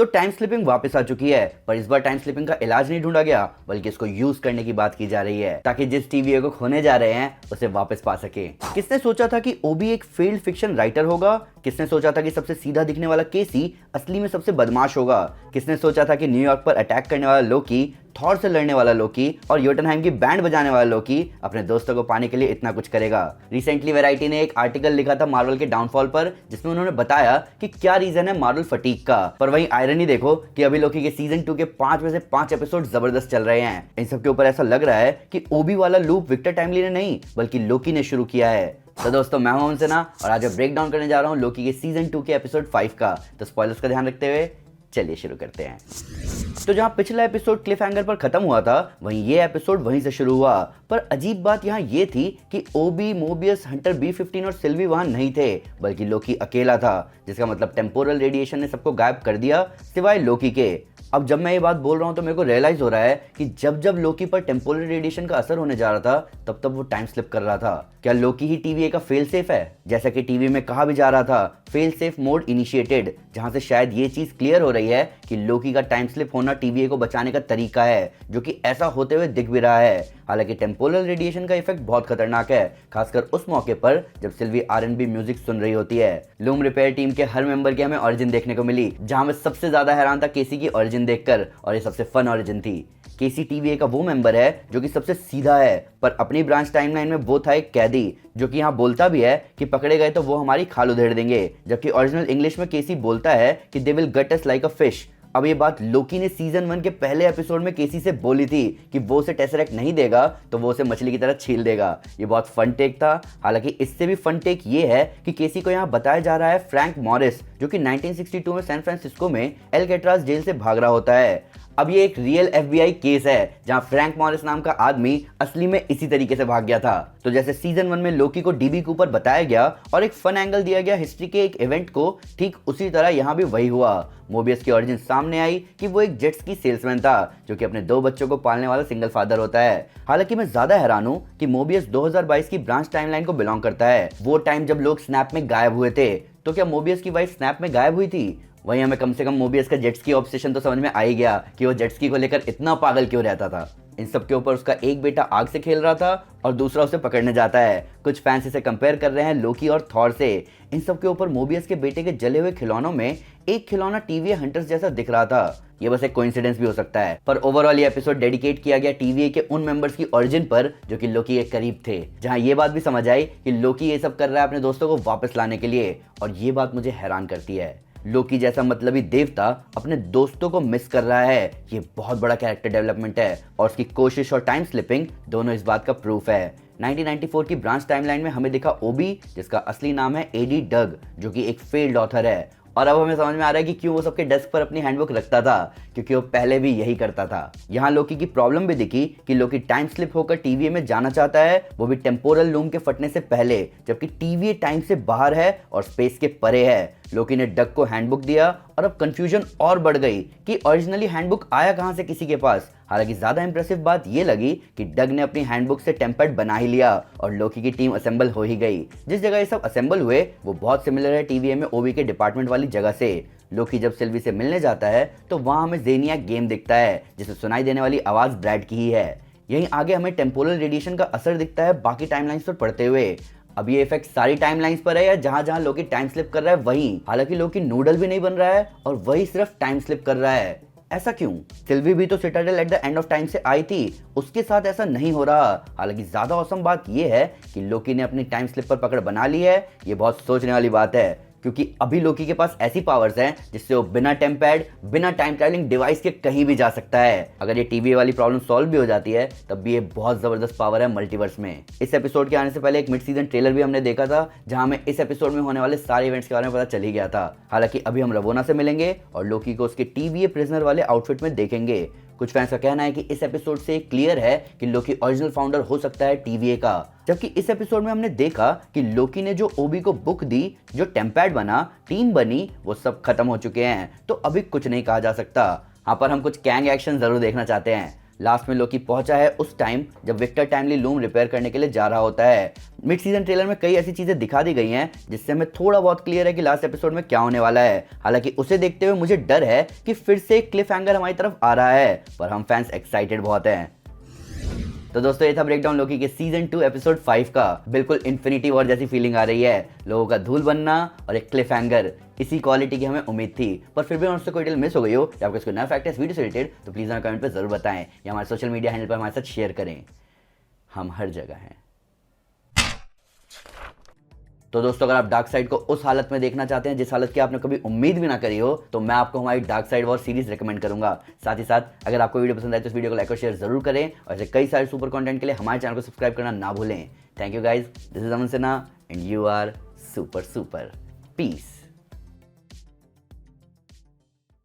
तो time slipping वापस आ चुकी है, पर इस बार टाइम स्लिपिंग का इलाज नहीं ढूंढा गया बल्कि इसको यूज करने की बात की जा रही है ताकि जिस टीवीए को खोने जा रहे हैं उसे वापस पा सके। किसने सोचा था कि ओबी एक फील्ड फिक्शन राइटर होगा? किसने सोचा था कि सबसे सीधा दिखने वाला केसी असली में सबसे बदमाश होगा? किसने सोचा था कि न्यूयॉर्क पर अटैक करने वाला लोकी, थॉर से लड़ने वाला लोकी और योटनहाइम की बैंड बजाने वाला लोकी अपने दोस्तों को पाने के लिए इतना कुछ करेगा? रिसेंटली वैरायटी ने एक आर्टिकल लिखा था मार्वल के डाउनफॉल पर, जिसमें उन्होंने बताया कि क्या रीजन है मार्वल फटीक का। पर वहीं आयरनी देखो कि अभी लोकी के सीजन 2 के 5 में से 5 एपिसोड जबरदस्त चल रहे हैं। इन सब के ऊपर ऐसा लग रहा है कि ओबी वाला लूप विक्टर टाइमली ने नहीं बल्कि लोकी ने शुरू किया है। तो दोस्तों, मैं हूं सिन्हा और आज मैं ब्रेक डाउन करने जा रहा हूं लोकी के सीजन 2 के एपिसोड 5 का। तो स्पॉयलर्स का ध्यान रखते हुए चलिए शुरू करते हैं। तो जहां पिछला एपिसोड क्लिफ हैंगर पर खत्म हुआ था, वहीं ये एपिसोड वहीं से शुरू हुआ। पर अजीब बात यहां ये थी कि ओबी, मोबियस, हंटर B-15 और सिल्वी वहां नहीं थे बल्कि लोकी अकेला था, जिसका मतलब टेम्पोरल रेडिएशन ने सबको गायब कर दिया सिवाय लोकी के। अब जब मैं ये बात बोल रहा हूं तो मेरे को रियलाइज हो रहा है कि जब जब लोकी पर टेम्पोरल रेडिएशन का असर होने जा रहा था तब तब वो टाइम स्लिप कर रहा था। क्या लोकी ही टीवीए का फेल सेफ है? जैसा कि टीवी में कहा भी जा रहा था, फेल सेफ मोड इनिशिएटेड, जहां से शायद ये चीज क्लियर हो रही है कि लोकी का टाइम स्लिप होना टीवीए को बचाने का तरीका है, जो कि ऐसा होते हुए दिख भी रहा है। हालांकि टेम्पोरल रेडिएशन का इफेक्ट बहुत खतरनाक है, खासकर उस मौके पर जब सिल्वी R&B म्यूजिक सुन रही होती है। लूम रिपेयर टीम के हर मेंबर की हमें ओरिजिन देखने को मिली, जहां मैं सबसे ज्यादा हैरान था केसी की ओरिजिन देखकर, और ये सबसे फन ओरिजिन थी। केसी टीवीए का वो मेंबर है जो कि सबसे सीधा है, पर अपनी ब्रांच टाइमलाइन में वो था एक कैदी जो कि यहाँ बोलता भी है कि पकड़े गए तो वो हमारी खाल उधेड़ देंगे, जबकि ओरिजिनल इंग्लिश में केसी बोलता है कि they will gut us like a fish. अब ये बात लोकी ने सीजन 1 के पहले एपिसोड में केसी से बोली थी कि वो उसे टेसरेक्ट नहीं देगा तो वो उसे मछली की तरह छील देगा। ये बहुत फन टेक था। हालांकि इससे भी फन टेक ये है कि केसी को यहाँ बताया जा रहा है फ्रैंक मॉरिस, जो कि 1962 में सैन फ्रांसिस्को में एल्केट्राज जेल से भाग रहा होता है। अब ये एक रियल FBI केस है जहां फ्रैंक मॉरिस नाम का आदमी असली में इसी तरीके से भाग गया था। तो जैसे सीजन 1 में लोकी को डीबी कूपर बताया गया और एक फन एंगल दिया गया हिस्ट्री के एक इवेंट को, ठीक उसी तरह यहाँ भी वही हुआ। मोबियस की ओरिजिन सामने आई कि वो एक जेट्स की सेल्समैन था जो कि अपने 2 बच्चों को पालने वाला सिंगल फादर होता है। हालांकि मैं ज्यादा हैरान हूँ कि मोबियस 2022 की ब्रांच टाइमलाइन को बिलोंग करता है, वो टाइम जब लोग स्नैप में गायब हुए थे। तो क्या मोबियस की वाइफ स्नैप में गायब हुई थी? वहीं हमें कम से कम मोबियस का जेट्स की ऑब्सेशन तो समझ में आ ही गया कि वो जेट्स की को लेकर इतना पागल क्यों रहता था। इन सब के ऊपर उसका एक बेटा आग से खेल रहा था और दूसरा उसे पकड़ने जाता है। कुछ फैंस इसे कंपेयर कर रहे हैं लोकी और थॉर से। इन सब के ऊपर मोबियस के बेटे के जले हुए खिलौनों में एक खिलौना टीवीए हंटर्स जैसा दिख रहा था। ये बस एक कोइंसिडेंस भी हो सकता है, पर ओवरऑल ये एपिसोड डेडिकेट किया गया टीवीए के उन मेंबर्स की ओरिजिन पर जो कि लोकी के करीब थे, जहां ये बात भी समझ आई कि लोकी ये सब कर रहा है अपने दोस्तों को वापस लाने के लिए। और ये बात मुझे हैरान करती है, लोकी जैसा मतलबी देवता अपने दोस्तों को मिस कर रहा है। ये बहुत बड़ा कैरेक्टर डेवलपमेंट है और उसकी कोशिश और टाइम स्लिपिंग दोनों इस बात का प्रूफ है। 1994 की ब्रांच टाइमलाइन में हमें दिखा ओबी, जिसका असली नाम है एडी डग, जो कि एक फेल्ड ऑथर है। और अब हमें समझ में आ रहा है कि क्यों वो सबके डेस्क पर अपनी हैंडबुक रखता था, क्योंकि वो पहले भी यही करता था। यहाँ लोकी की प्रॉब्लम भी दिखी कि लोकी टाइम स्लिप होकर टीवीए में जाना चाहता है, वो भी टेम्पोरल लूम के फटने से पहले, जबकि टीवीए टाइम से बाहर है और स्पेस के परे है। लोकी ने डग को हैंडबुक दिया और अब कंफ्यूजन और बढ़ गई कि ओरिजिनली हैंडबुक आया कहां से किसी के पास। हालांकि ज्यादा इंप्रेसिव बात ये लगी कि डग ने अपनी हैंडबुक से टेम्पर्ड बना ही लिया और लोकी की टीम असेंबल हो ही गई। जिस जगह ये सब असेंबल हुए वो बहुत सिमिलर है टीवीए में ओबी के डिपार्टमेंट वाली जगह से। लोकी जब सिल्वी से मिलने जाता है तो वहां हमें जेनिया गेम दिखता है, जिसे सुनाई देने वाली आवाज ब्रैड की ही है। यहीं आगे हमें टेम्पोरल रेडिएशन का असर दिखता है बाकी टाइमलाइंस पर पढ़ते हुए। अब ये इफेक्ट सारी टाइमलाइंस पर है या जहां जहां लोकी टाइम स्लिप कर रहा है वहीं? हालांकि लोकी नूडल भी नहीं बन रहा है और वही सिर्फ टाइम स्लिप कर रहा है। ऐसा क्यों? सिल्वी भी तो Citadel at the end of time से आई थी, उसके साथ ऐसा नहीं हो रहा। हालांकि ज्यादा औसम बात यह है कि लोकी ने अपनी टाइम स्लिप पर पकड़ बना ली है। ये बहुत सोचने वाली बात है, क्योंकि अभी लोकी के पास ऐसी पावर्स हैं जिससे वो बिना टेम्पैड, बिना टाइम ट्रैवलिंग डिवाइस के कहीं भी जा सकता है। अगर ये टीवी वाली प्रॉब्लम सॉल्व भी हो जाती है तब भी ये बहुत जबरदस्त पावर है मल्टीवर्स में। इस एपिसोड के आने से पहले एक मिड सीजन ट्रेलर भी हमने देखा था, जहां हमें इस एपिसोड में होने वाले सारे इवेंट्स के बारे में पता चल ही गया था। हालांकि अभी हम रवोना से मिलेंगे और लोकी को उसके टीवीए प्रिजनर वाले आउटफिट में देखेंगे। कुछ फैंस का कहना है कि इस एपिसोड से क्लियर है कि लोकी ओरिजिनल फाउंडर हो सकता है टीवीए का, जबकि इस एपिसोड में हमने देखा कि लोकी ने जो ओबी को बुक दी, जो टेम्पैड बना, टीम बनी, वो सब खत्म हो चुके हैं। तो अभी कुछ नहीं कहा जा सकता। हाँ, पर हम कुछ कैंग एक्शन जरूर देखना चाहते हैं। लास्ट में लोकी पहुंचा है उस टाइम जब विक्टर टाइमली लूम रिपेयर करने के लिए जा रहा होता है। मिड सीजन ट्रेलर में कई ऐसी चीजें दिखा दी गई हैं जिससे हमें थोड़ा बहुत क्लियर है कि लास्ट एपिसोड में क्या होने वाला है। हालांकि उसे देखते हुए मुझे डर है कि फिर से एक क्लिफ हैंगर हमारी तरफ आ रहा है, पर हम फैंस एक्साइटेड बहुत हैं। तो दोस्तों ये था ब्रेकडाउन लोकी के सीजन 2 एपिसोड 5 का। बिल्कुल इन्फिनिटी वॉर जैसी फीलिंग आ रही है, लोगों का धूल बनना और एक क्लिफ हैंगर, इसी क्वालिटी की हमें उम्मीद थी। पर फिर भी उससे कोई डिटेल मिस हो गई हो या आपको कोई नया फैक्ट है इस वीडियो से रिलेटेड तो प्लीज हमें कमेंट पे जरूर बताएं या हमारे सोशल मीडिया हैंडल पर हमारे साथ शेयर करें। हम हर जगह हैं। तो दोस्तों अगर आप डार्क साइड को उस हालत में देखना चाहते हैं जिस हालत की आपने कभी उम्मीद भी ना करी हो, तो मैं आपको हमारी dark side war series recommend करूंगा। साथ ही साथ अगर आपको वीडियो पसंद आए तो इस वीडियो को लाइक और शेयर जरूर करें और ऐसे कई सारे सुपर कंटेंट के लिए हमारे चैनल को सब्सक्राइब करना ना भूलें। Thank you guys, this is Aman Sinha and you are super super. Piece.